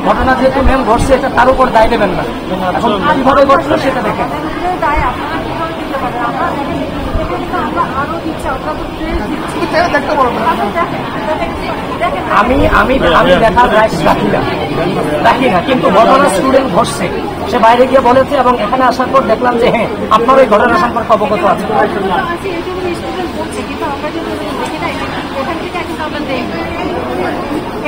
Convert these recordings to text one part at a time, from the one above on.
ঘটনা যেহেতু ম্যাম ঘটছে এটা তার উপর দায় দেবেন না, এখন কিভাবে ঘটলো সেটা দেখেন। আমি আমি আমি দেখার রাইটস রাখি না, কিন্তু ঘটনা স্টুডেন্ট ঘটছে, সে বাইরে গিয়ে বলেছে এবং এখানে আসার পর দেখলাম যে হ্যাঁ আপনার ওই ঘটনা সম্পর্কে অবগত আছে।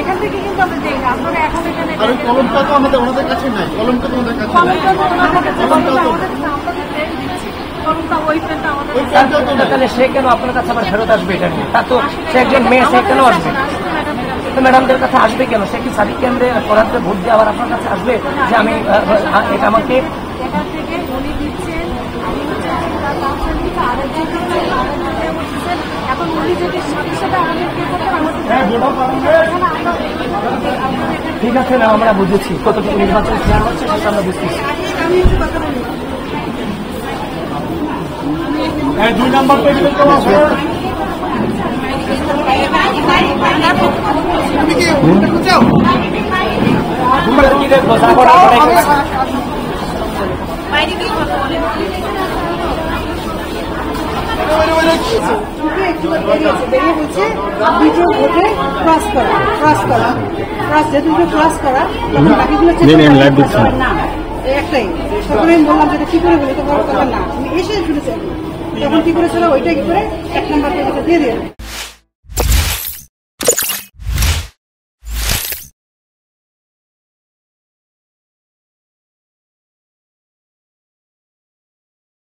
এখান থেকে কিন্তু আমরা দেই না, আপনারা এখন এখানে কলমটা তো আমাদের ওনাদের কাছে নাই, কলমটা তো ওনাদের কাছে নাই, তাহলে সে কেন আপনার কাছে আবার ফেরত আসবে? এটা নিয়ে তার তো সে একজন মেয়ে, সে কেন আসবে? তো ম্যাডামদের কাছে আসবে কেন? সে কি সাদিক কেন্দ্রে পড়াতে ভোট দিয়ে আবার আপনার কাছে আসবে যে আমি এটা আমাকে ঠিক আছে না, আমরা বুঝেছি কতটুকু নির্বাচন শেয়ার হচ্ছে সেটা আমরা বুঝতেছি। 2 নাম্বার টেবিলে তো আছে। তুমি কি বুঝাও? তোমরা কি দেখো সাপোর্ট বাইরে দিয়ে কথা বলে বেরিয়ে বলছে দ্বিতীয় ভোটে ক্রস করা যেহেতু ক্রস করা তখন বাকিগুলো না একটাই। তখন আমি বললাম যে কি করে বলি, তো বড় কথা না, তুমি এসে শুনেছি তখন কি করেছিল ওইটা কি করে 1 নম্বর দিয়ে দিয়ে